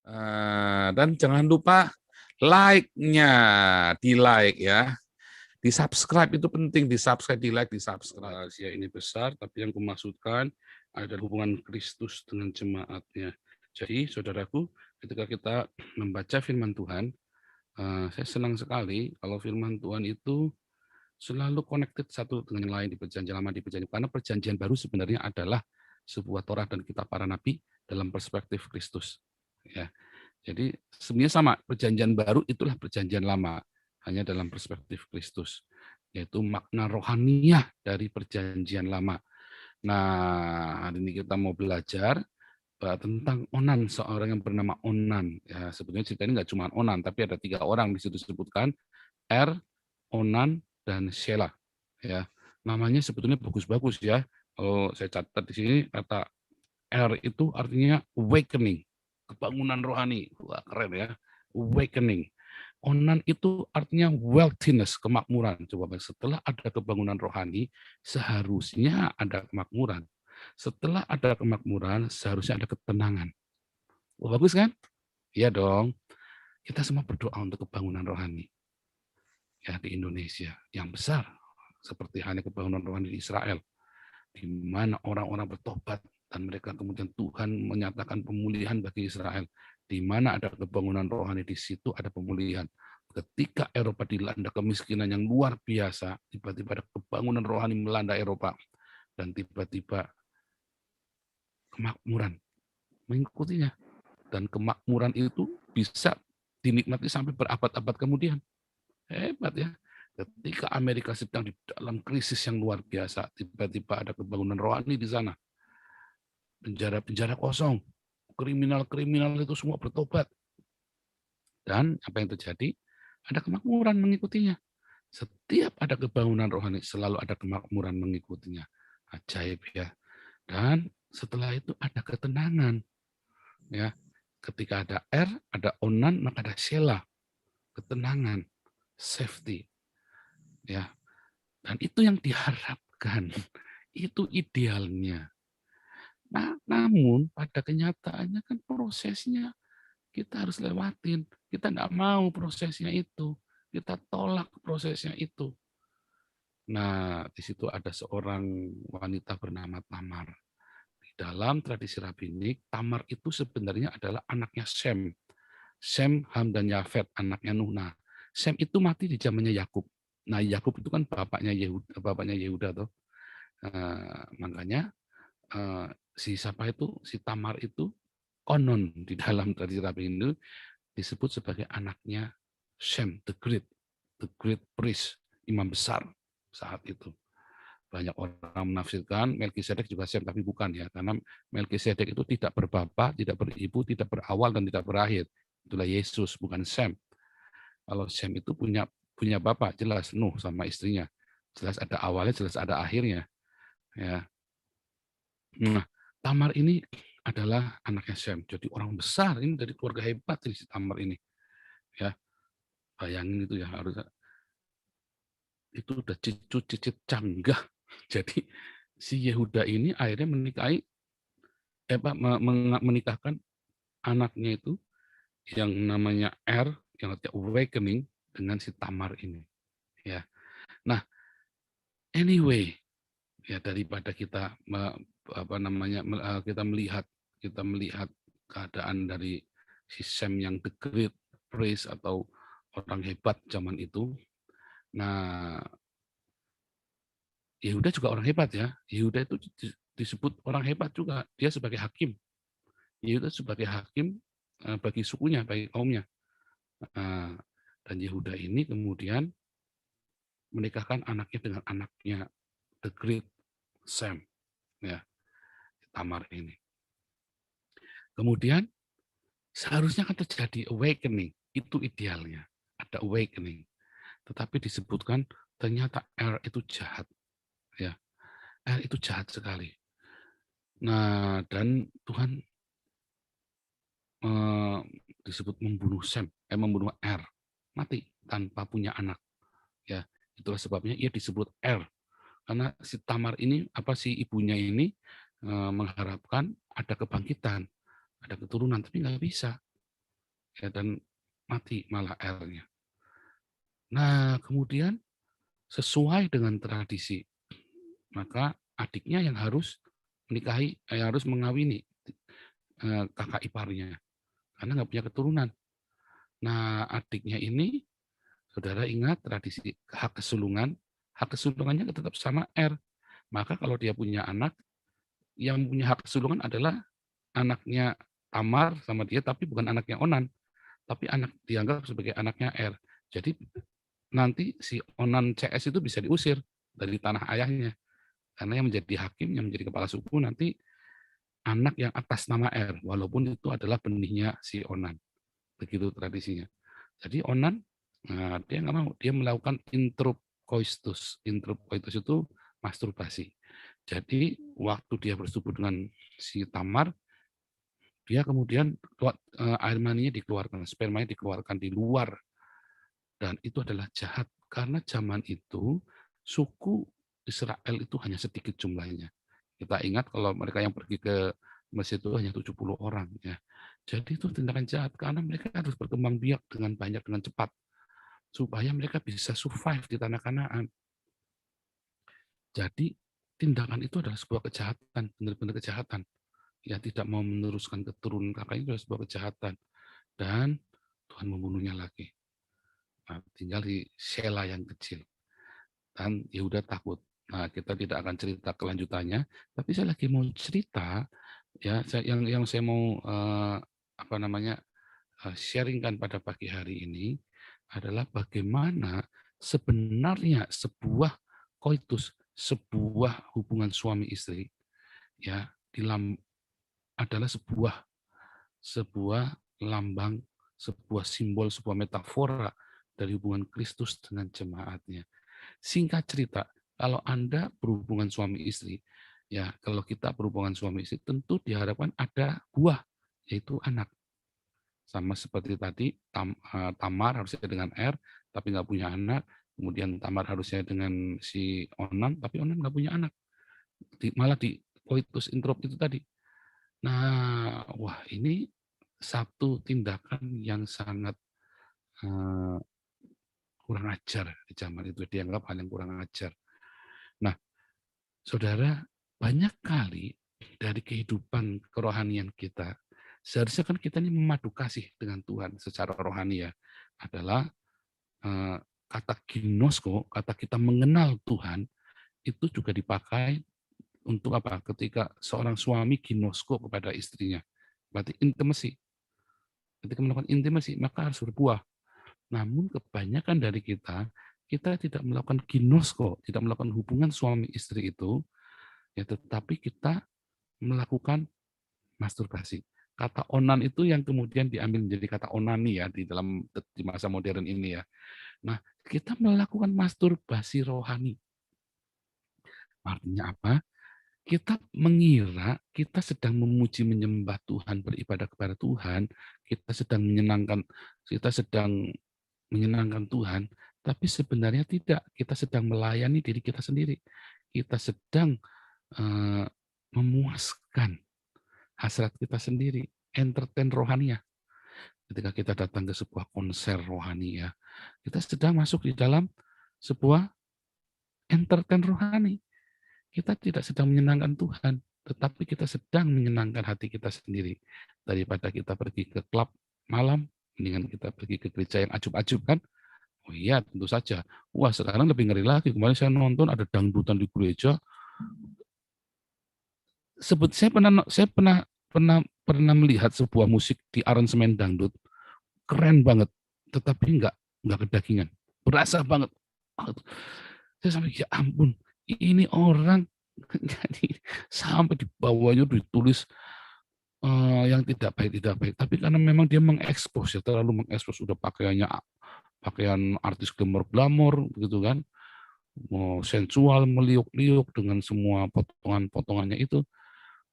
Dan jangan lupa like-nya, di-like ya. Di-subscribe itu penting, di-subscribe, di-like, di-subscribe. Ya, ini besar, tapi yang kumaksudkan ada hubungan Kristus dengan jemaatnya. Jadi, saudaraku, ketika kita membaca firman Tuhan, saya senang sekali kalau firman Tuhan itu selalu connected satu dengan yang lain di perjanjian lama, di perjanjian, karena perjanjian baru sebenarnya adalah sebuah Torah dan kitab para nabi dalam perspektif Kristus. Ya, jadi sebenarnya sama, perjanjian baru itulah perjanjian lama, hanya dalam perspektif Kristus, yaitu makna rohaniah dari perjanjian lama. Nah, hari ini kita mau belajar tentang Onan, seorang yang bernama Onan. Ya, sebenarnya cerita ini nggak cuma Onan, tapi ada 3 orang di situ disebutkan, Er, Onan, dan Shelah. Ya, namanya sebetulnya bagus-bagus ya. Kalau saya catat di sini, kata R itu artinya awakening, kebangunan rohani. Wah, keren ya. Awakening. Onan itu artinya wealthiness, kemakmuran. Coba setelah ada kebangunan rohani, seharusnya ada kemakmuran. Setelah ada kemakmuran, seharusnya ada ketenangan. Oh, bagus kan? Iya dong. Kita semua berdoa untuk kebangunan rohani ya di Indonesia yang besar, seperti halnya kebangunan rohani di Israel, di mana orang-orang bertobat dan mereka kemudian Tuhan menyatakan pemulihan bagi Israel. Di mana ada kebangunan rohani, di situ ada pemulihan. Ketika Eropa dilanda kemiskinan yang luar biasa, tiba-tiba ada kebangunan rohani melanda Eropa, dan tiba-tiba kemakmuran mengikutinya. Dan kemakmuran itu bisa dinikmati sampai berabad-abad kemudian. Hebat ya. Ketika Amerika sedang di dalam krisis yang luar biasa, tiba-tiba ada kebangunan rohani di sana. Penjara-penjara kosong, kriminal-kriminal itu semua bertobat. Dan apa yang terjadi? Ada kemakmuran mengikutinya. Setiap ada kebangunan rohani, selalu ada kemakmuran mengikutinya. Ajaib ya. Dan setelah itu ada ketenangan. Ya, ketika ada R, ada Onan, maka ada Shelah. Ketenangan, safety. Ya, dan itu yang diharapkan. Itu idealnya. Nah, namun pada kenyataannya kan prosesnya kita harus lewatin. Kita nggak mau prosesnya itu. Kita tolak prosesnya itu. Nah, di situ ada seorang wanita bernama Tamar. Di dalam tradisi rabbinik, Tamar itu sebenarnya adalah anaknya Sem. Sem, Ham, dan Yafet, anaknya Nuh. Nah, Sem itu mati di zamannya Yakub. Nah, Yakub itu kan bapaknya Yehuda tuh. Makanya si siapa itu, si Tamar itu konon di dalam tradisi rabbinik disebut sebagai anaknya Shem, the great priest, imam besar saat itu. Banyak orang menafsirkan Melkisedek juga Shem, tapi bukan ya, karena Melkisedek itu tidak berbapak, tidak beribu, tidak berawal dan tidak berakhir. Itulah Yesus, bukan Shem. Kalau Shem itu punya bapak, jelas Nuh sama istrinya, jelas ada awalnya, jelas ada akhirnya. Ya. Nah, Tamar ini adalah anaknya Shem, jadi orang besar ini dari keluarga hebat ini si Tamar ini. Ya, bayangin itu ya, harus itu udah cicit canggah. Jadi si Yehuda ini akhirnya menikahkan anaknya itu yang namanya Er, yang artinya awakening, dengan si Tamar ini. Ya, nah anyway, ya daripada kita kita melihat keadaan dari si Sem yang the great praise atau orang hebat zaman itu. Nah, Yehuda juga orang hebat ya. Yehuda itu disebut orang hebat juga. Dia sebagai hakim. Yehuda sebagai hakim bagi sukunya, bagi kaumnya. Dan Yehuda ini kemudian menikahkan anaknya dengan anaknya the great Sam, ya, Tamar ini. Kemudian seharusnya kan terjadi awakening, itu idealnya, ada awakening. Tetapi disebutkan ternyata Er itu jahat, ya, Er itu jahat sekali. Nah, dan Tuhan disebut membunuh membunuh Er, mati tanpa punya anak. Ya, itulah sebabnya ia disebut Er, karena si Tamar ini, si ibunya ini mengharapkan ada kebangkitan, ada keturunan, tapi nggak bisa. ya, dan mati malah R-nya. Nah, kemudian sesuai dengan tradisi, maka adiknya yang harus menikahi, yang harus mengawini kakak iparnya, karena nggak punya keturunan. Nah, adiknya ini, saudara ingat tradisi hak kesulungannya tetap sama R. Maka kalau dia punya anak, yang punya hak kesulungan adalah anaknya Tamar sama dia, tapi bukan anaknya Onan, tapi anak dianggap sebagai anaknya R. Jadi nanti si Onan CS itu bisa diusir dari tanah ayahnya, karena yang menjadi hakim, yang menjadi kepala suku nanti anak yang atas nama R, walaupun itu adalah benihnya si Onan. Begitu tradisinya. Jadi Onan, nah, dia nggak mau, dia melakukan introkoitus. Introkoitus itu masturbasi. Jadi waktu dia bersetubuh dengan si Tamar, dia kemudian air maninya dikeluarkan, spermanya dikeluarkan di luar, dan itu adalah jahat karena zaman itu suku Israel itu hanya sedikit jumlahnya. Kita ingat kalau mereka yang pergi ke Mesir itu hanya 70 orang, ya. Jadi itu tindakan jahat karena mereka harus berkembang biak dengan banyak, dengan cepat, supaya mereka bisa survive di tanah Kanaan. Jadi tindakan itu adalah sebuah kejahatan, benar-benar kejahatan. Ya, tidak mau meneruskan keturunan kakaknya itu adalah sebuah kejahatan. Dan Tuhan membunuhnya lagi. Nah, tinggal di Shela yang kecil. Dan Yehuda takut. Nah, kita tidak akan cerita kelanjutannya, tapi saya lagi mau cerita, ya, yang saya mau sharingkan pada pagi hari ini adalah bagaimana sebenarnya sebuah koitus, sebuah hubungan suami istri, ya, adalah sebuah lambang, sebuah simbol, sebuah metafora dari hubungan Kristus dengan jemaatnya. Singkat cerita, kalau Anda berhubungan suami istri, ya, kalau kita berhubungan suami istri, tentu diharapkan ada buah, yaitu anak. Sama seperti tadi, Tamar harusnya dengan R, tapi nggak punya anak. Kemudian Tamar harusnya dengan si Onan, tapi Onan nggak punya anak. Malah di coitus interrupt itu tadi. Nah, wah, ini satu tindakan yang sangat kurang ajar di zaman itu, dianggap hal yang kurang ajar. Nah, saudara, banyak kali dari kehidupan kerohanian kita, seharusnya kan kita ini memadu kasih dengan Tuhan secara rohani, ya, adalah kata ginosko, kata kita mengenal Tuhan, itu juga dipakai untuk apa? Ketika seorang suami ginosko kepada istrinya, berarti intimacy. Ketika melakukan intimasi, maka harus berbuah. Namun kebanyakan dari kita tidak melakukan ginosko, tidak melakukan hubungan suami istri itu, ya, tetapi kita melakukan masturbasi. Kata onan itu yang kemudian diambil menjadi kata onani, ya, di masa modern ini, ya. Nah, kita melakukan masturbasi rohani. Artinya apa? Kita mengira kita sedang memuji menyembah Tuhan, beribadah kepada Tuhan, kita sedang menyenangkan Tuhan, tapi sebenarnya tidak. Kita sedang melayani diri kita sendiri. Kita sedang memuaskan hasrat kita sendiri, entertain rohania. Ketika kita datang ke sebuah konser rohani, ya, kita sedang masuk di dalam sebuah entertain rohani. Kita tidak sedang menyenangkan Tuhan, tetapi kita sedang menyenangkan hati kita sendiri. Daripada kita pergi ke klub malam, mendingan kita pergi ke gereja yang ajub-ajub, kan? Oh iya, tentu saja. Wah, sekarang lebih ngeri lagi. Kemarin saya nonton ada dangdutan di gereja. Saya pernah melihat sebuah musik di aransemen dangdut, keren banget, tetapi nggak kedagingan, berasa banget. Saya sampai, ya ampun, ini orang jadi sampai di bawahnya ditulis yang tidak baik, tapi karena memang dia mengekspos, ya, terlalu mengekspos, udah pakaian artis glamor begitu kan, mau sensual, meliuk-liuk dengan semua potongan-potongannya itu,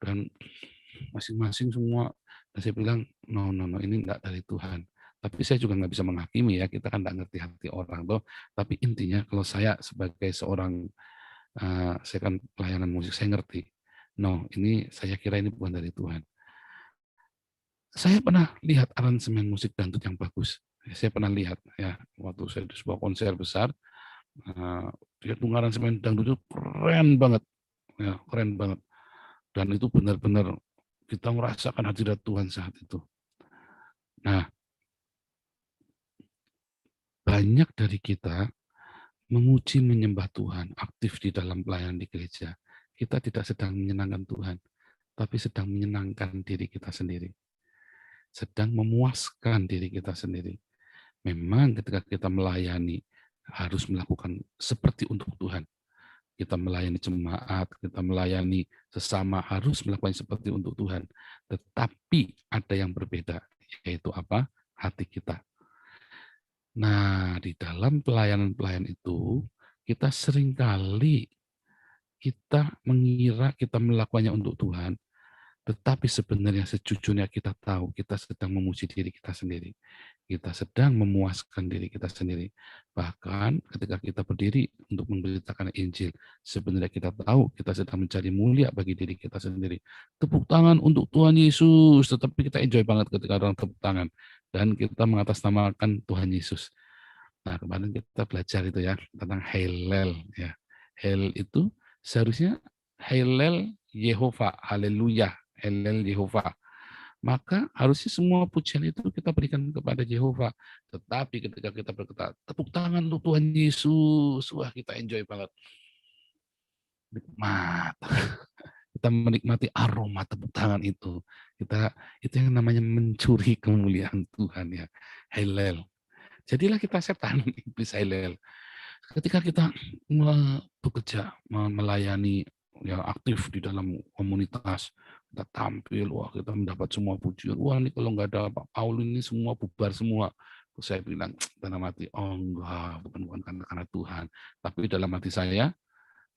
dan masing-masing semua. Dan saya bilang, no, ini enggak dari Tuhan. Tapi saya juga nggak bisa menghakimi, ya, kita kan nggak ngerti hati orang toh. Tapi intinya kalau saya sebagai seorang saya kan pelayanan musik, saya ngerti. No, ini saya kira ini bukan dari Tuhan. Saya pernah lihat aransemen musik dangdut yang bagus. Saya pernah lihat ya waktu saya di sebuah konser besar, dia tuh aransemen dangdut itu keren banget, ya keren banget. Dan itu benar-benar kita merasakan hadirat Tuhan saat itu. Nah, banyak dari kita memuji menyembah Tuhan, aktif di dalam pelayanan di gereja. Kita tidak sedang menyenangkan Tuhan, tapi sedang menyenangkan diri kita sendiri. Sedang memuaskan diri kita sendiri. Memang ketika kita melayani, harus melakukan seperti untuk Tuhan. Kita melayani jemaat, kita melayani sesama, harus melakukan seperti untuk Tuhan. Tetapi ada yang berbeda, yaitu apa? Hati kita. Nah, di dalam pelayanan-pelayanan itu, kita seringkali kita mengira kita melakukannya untuk Tuhan, tetapi sebenarnya sejujurnya kita tahu kita sedang memuji diri kita sendiri. Kita sedang memuaskan diri kita sendiri. Bahkan ketika kita berdiri untuk memberitakan Injil, sebenarnya kita tahu kita sedang mencari mulia bagi diri kita sendiri. Tepuk tangan untuk Tuhan Yesus, tetapi kita enjoy banget ketika orang tepuk tangan. Dan kita mengatasnamakan Tuhan Yesus. Nah, kemarin kita belajar itu ya tentang Hallel ya. Hallel itu seharusnya Hallel Yehova, haleluya, Hallel Yehova. Maka harusnya semua pujian itu kita berikan kepada Yehova. Tetapi ketika kita berkata, tepuk tangan untuk Tuhan Yesus, wah kita enjoy banget. Nikmat. Kita menikmati aroma tepuk tangan itu. Itu yang namanya mencuri kemuliaan Tuhan ya. Hallel. Jadilah kita setan, iblis Hallel. Ketika kita bekerja, melayani, ya aktif di dalam komunitas, kita tampil, wah kita mendapat semua pujian, wah ini kalau nggak ada Pak Paul ini semua bubar semua. Terus saya bilang dalam hati, oh enggak, bukan karena Tuhan, tapi dalam hati saya,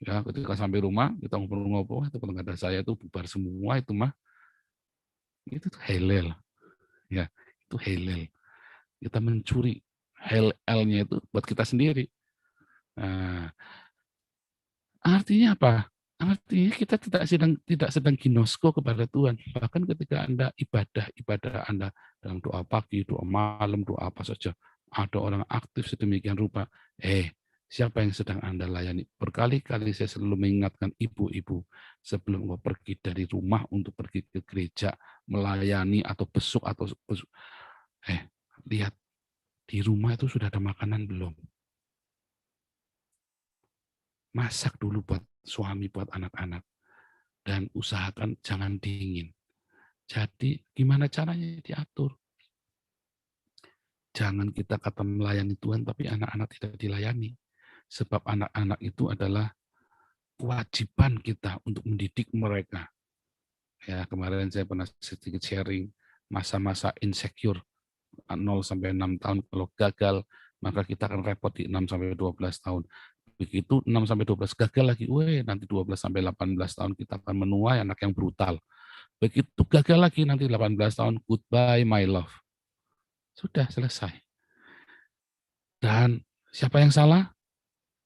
ya ketika sampai rumah kita ngobrol-ngobrol, itu kalau nggak ada saya itu bubar semua itu mah, itu tuh Hallel, ya itu Hallel. Kita mencuri Hallel-nya itu buat kita sendiri. Nah, artinya apa? Artinya kita tidak sedang ginosko kepada Tuhan. Bahkan ketika Anda ibadah Anda dalam doa pagi, doa malam, doa apa saja, ada orang aktif sedemikian rupa. Siapa yang sedang Anda layani? Berkali-kali saya selalu mengingatkan ibu-ibu sebelum mau pergi dari rumah untuk pergi ke gereja melayani atau besuk lihat di rumah itu sudah ada makanan belum? Masak dulu buat suami, buat anak-anak. Dan usahakan jangan dingin. Jadi gimana caranya diatur? Jangan kita kata melayani Tuhan, tapi anak-anak tidak dilayani. Sebab anak-anak itu adalah kewajiban kita untuk mendidik mereka. Ya, kemarin saya pernah sedikit sharing masa-masa insecure 0 sampai 6 tahun. Kalau gagal, maka kita akan repot di 6 sampai 12 tahun. Begitu 6 sampai 12 gagal lagi, nanti 12 sampai 18 tahun kita akan menuai anak yang brutal. Begitu gagal lagi nanti 18 tahun, goodbye my love. Sudah selesai. Dan siapa yang salah?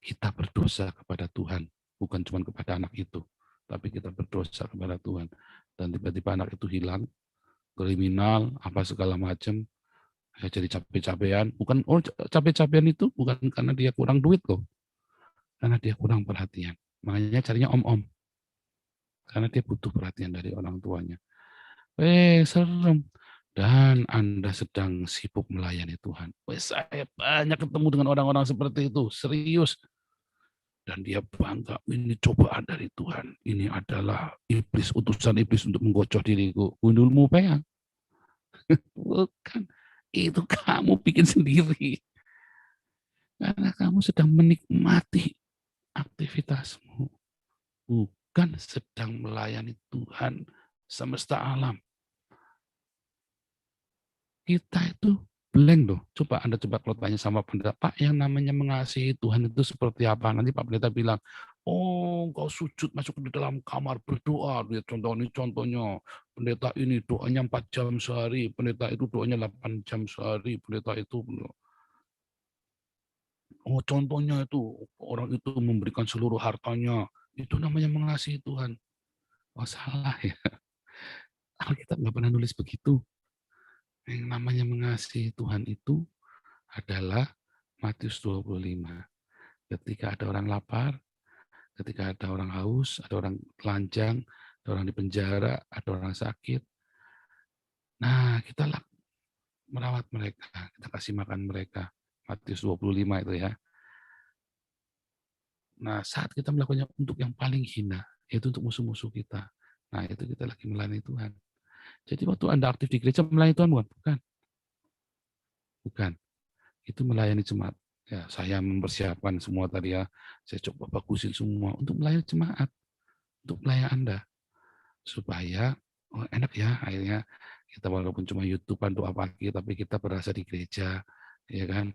Kita berdosa kepada Tuhan, bukan cuma kepada anak itu, tapi kita berdosa kepada Tuhan. Dan tiba-tiba anak itu hilang, kriminal, apa segala macam, jadi capek-capean. Bukan capek-capean itu bukan karena dia kurang duit loh, karena dia kurang perhatian. Makanya carinya om-om, karena dia butuh perhatian dari orang tuanya. Serem. Dan Anda sedang sibuk melayani Tuhan. Saya banyak ketemu dengan orang-orang seperti itu, serius. Dan dia bangga, ini cobaan dari Tuhan. Ini adalah iblis, utusan iblis untuk menggocok diriku. Gundulmu peang. Bukan. Itu kamu bikin sendiri. Karena kamu sedang menikmati aktivitasmu. Bukan sedang melayani Tuhan semesta alam. Kita itu blank loh. Coba Anda kalau tanya sama pendeta, Pak, yang namanya mengasihi Tuhan itu seperti apa? Nanti Pak Pendeta bilang, oh kau sujud masuk ke dalam kamar berdoa. Lihat contohnya, pendeta ini doanya 4 jam sehari, pendeta itu doanya 8 jam sehari, pendeta itu. Oh contohnya itu, orang itu memberikan seluruh hartanya. Itu namanya mengasihi Tuhan. Oh salah ya. Alkitab nggak pernah nulis begitu. Yang namanya mengasihi Tuhan itu adalah Matius 25. Ketika ada orang lapar, ketika ada orang haus, ada orang telanjang, ada orang di penjara, ada orang sakit. Nah, kita merawat mereka, kita kasih makan mereka. Matius 25 itu ya. Nah, saat kita melakukannya untuk yang paling hina, yaitu untuk musuh-musuh kita. Nah, itu kita lagi melayani Tuhan. Jadi waktu Anda aktif di gereja melayani Tuhan bukan? Bukan. Bukan. Itu melayani jemaat. Ya, saya mempersiapkan semua tadi ya. Saya coba bagusin semua untuk melayani jemaat, untuk melayani Anda. Supaya enak ya akhirnya kita walaupun cuma YouTube-an doa pagi tapi kita berasa di gereja, ya kan?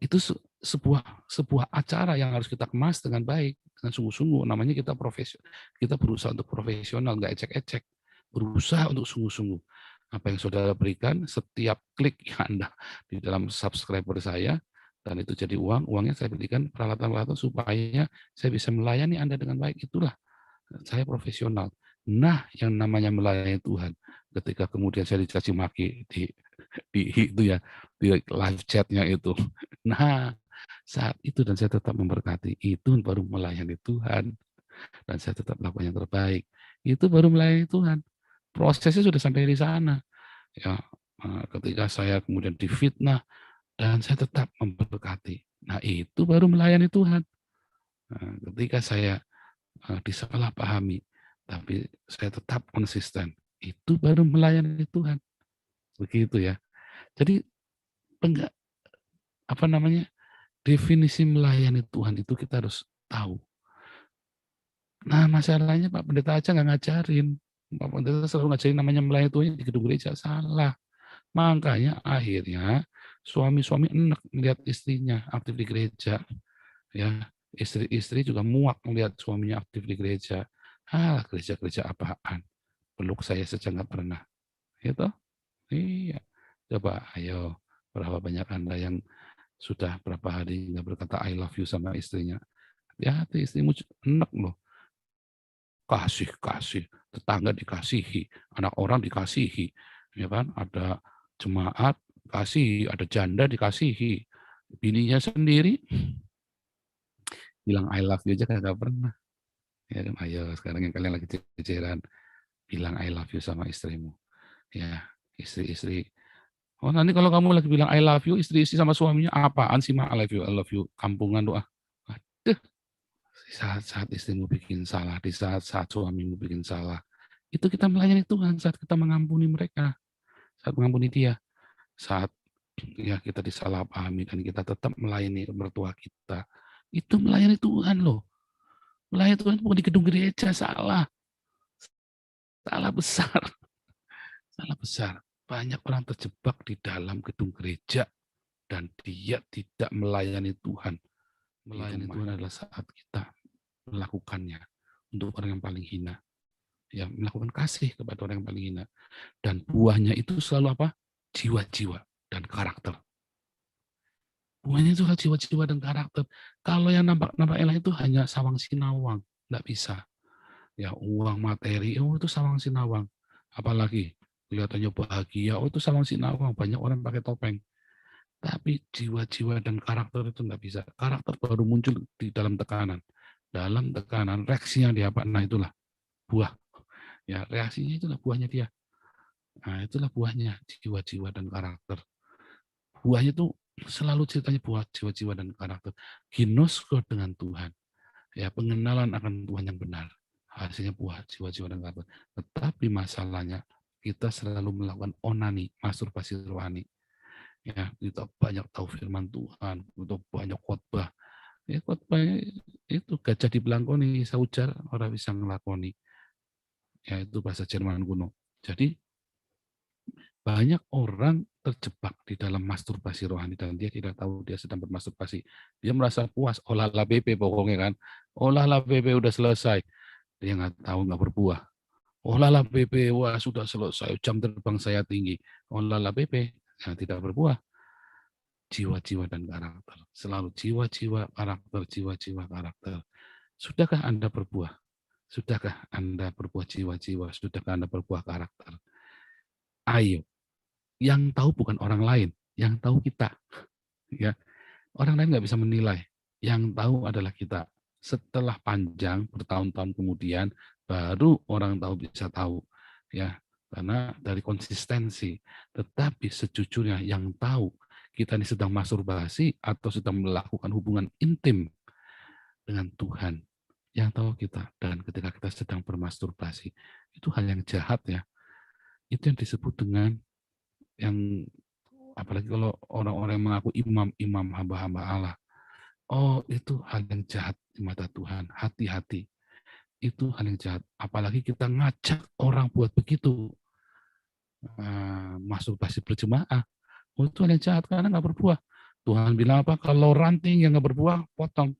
Itu sebuah acara yang harus kita kemas dengan baik, dengan sungguh-sungguh. Namanya kita berusaha untuk profesional, nggak ecek-ecek. Berusaha untuk sungguh-sungguh. Apa yang saudara berikan, setiap klik yang Anda di dalam subscriber saya, dan itu jadi uangnya saya berikan peralatan-peralatan supaya saya bisa melayani Anda dengan baik. Itulah saya profesional. Nah, yang namanya melayani Tuhan, ketika kemudian saya dicaci maki di itu ya, di live chatnya itu. Nah, saat itu dan saya tetap memberkati, itu baru melayani Tuhan. Dan saya tetap melakukan yang terbaik. Itu baru melayani Tuhan. Prosesnya sudah sampai di sana. Ya, ketika saya kemudian difitnah dan saya tetap memberkati. Nah, itu baru melayani Tuhan. Nah, ketika saya disalahpahami, tapi saya tetap konsisten. Itu baru melayani Tuhan. Begitu ya. Jadi apa namanya? Definisi melayani Tuhan itu kita harus tahu. Nah, masalahnya Pak Pendeta aja nggak ngajarin. Pak Pendeta selalu ngajarin namanya melayani Tuhan di gedung gereja. Salah. Makanya akhirnya suami-suami enak melihat istrinya aktif di gereja. Ya, istri-istri juga muak melihat suaminya aktif di gereja. Gereja-gereja apaan? Peluk saya saja nggak pernah. Gitu? Iya. Coba, ayo. Berapa banyak Anda yang sudah berapa hari nggak berkata I love you sama istrinya. Hati-hati, istrimu enak loh. Kasih, tetangga dikasihi, anak orang dikasihi, ya kan? Ada jemaat kasih, ada janda dikasihi, bininya sendiri bilang I love you aja kagak pernah. Ya kan? Ayo sekarang yang kalian lagi ceceran, bilang I love you sama istrimu. Ya, istri-istri. Oh nanti kalau kamu lagi bilang I love you, istri-istri sama suaminya apaan sih mah I love you, kampungan doa. Aduh, di saat-saat istrimu bikin salah, di saat-saat suamimu bikin salah, itu kita melayani Tuhan saat kita mengampuni mereka, saat mengampuni dia, saat ya kita disalahpahami dan kita tetap melayani mertua kita. Itu melayani Tuhan loh. Melayani Tuhan bukan di gedung gereja, salah. Salah besar. Salah besar. Banyak orang terjebak di dalam gedung gereja dan dia tidak melayani Tuhan. Melayani Tuhan adalah saat kita melakukannya untuk orang yang paling hina. Ya, melakukan kasih kepada orang yang paling hina. Dan buahnya itu selalu apa? Jiwa-jiwa dan karakter. Buahnya itu jiwa-jiwa dan karakter. Kalau yang nampak elah itu hanya sawang sinawang, nggak bisa. Ya uang materi, oh itu sawang sinawang. Apalagi kelihatannya bahagia, oh itu sawang sinawang. Banyak orang pakai topeng. Tapi jiwa-jiwa dan karakter itu nggak bisa. Karakter baru muncul di dalam tekanan. Dalam tekanan, reaksinya dia apa? Nah itulah buah. Ya reaksinya itulah buahnya dia. Nah itulah buahnya, jiwa-jiwa dan karakter. Buahnya itu selalu ceritanya buah jiwa-jiwa dan karakter. Ginosko dengan Tuhan. Ya, pengenalan akan Tuhan yang benar. Hasilnya buah jiwa-jiwa dan karakter. Tetapi masalahnya kita selalu melakukan onani, masturbasi rohani. Ya, kita banyak tahu firman Tuhan, kita banyak khotbah. Ya, khotbahnya itu gajah di belangkoni, saujar orang bisa ngelakoni. Ya, itu bahasa Jerman kuno. Jadi banyak orang terjebak di dalam masturbasi rohani dan dia tidak tahu dia sedang bermasturbasi. Dia merasa puas, olahlah BP pokoknya kan. Olahlah BP udah selesai. Dia nggak tahu, nggak berbuah. Olahlah BP, wah sudah selesai, jam terbang saya tinggi. Olahlah BP, yang tidak berbuah. Jiwa-jiwa dan karakter. Selalu jiwa-jiwa, karakter, jiwa-jiwa, karakter. Sudahkah Anda berbuah? Sudahkah Anda berbuah jiwa-jiwa? Sudahkah Anda berbuah karakter? Ayo, Yang tahu bukan orang lain, yang tahu kita. Ya, orang lain nggak bisa menilai. Yang tahu adalah kita. Setelah panjang bertahun-tahun kemudian, baru orang tahu bisa tahu. Ya, karena dari konsistensi. Tetapi sejujurnya yang tahu kita ini sedang masturbasi atau sedang melakukan hubungan intim dengan Tuhan, yang tahu kita. Dan ketika kita sedang bermasturbasi, itu hal yang jahat ya. Itu yang disebut dengan yang, apalagi kalau orang-orang yang mengaku imam-imam hamba-hamba Allah. Oh, itu hal yang jahat di mata Tuhan. Hati-hati. Itu hal yang jahat. Apalagi kita ngajak orang buat begitu. Masturbasi berjemaah. Oh, itu hal yang jahat karena nggak berbuah. Tuhan bilang apa? Kalau ranting yang nggak berbuah, potong.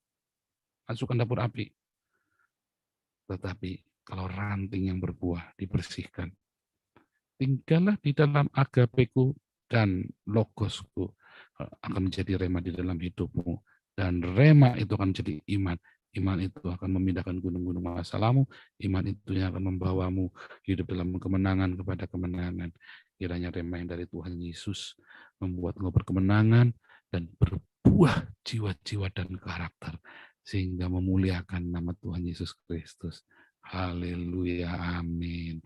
Masukkan dapur api. Tetapi kalau ranting yang berbuah, dibersihkan. Tinggallah di dalam agapeku dan logosku, akan menjadi rema di dalam hidupmu. Dan rema itu akan menjadi iman. Iman itu akan memindahkan gunung-gunung masalahmu. Iman itu yang akan membawamu hidup dalam kemenangan kepada kemenangan. Kiranya rema yang dari Tuhan Yesus membuat engkau berkemenangan dan berbuah jiwa-jiwa dan karakter, sehingga memuliakan nama Tuhan Yesus Kristus. Haleluya, amin.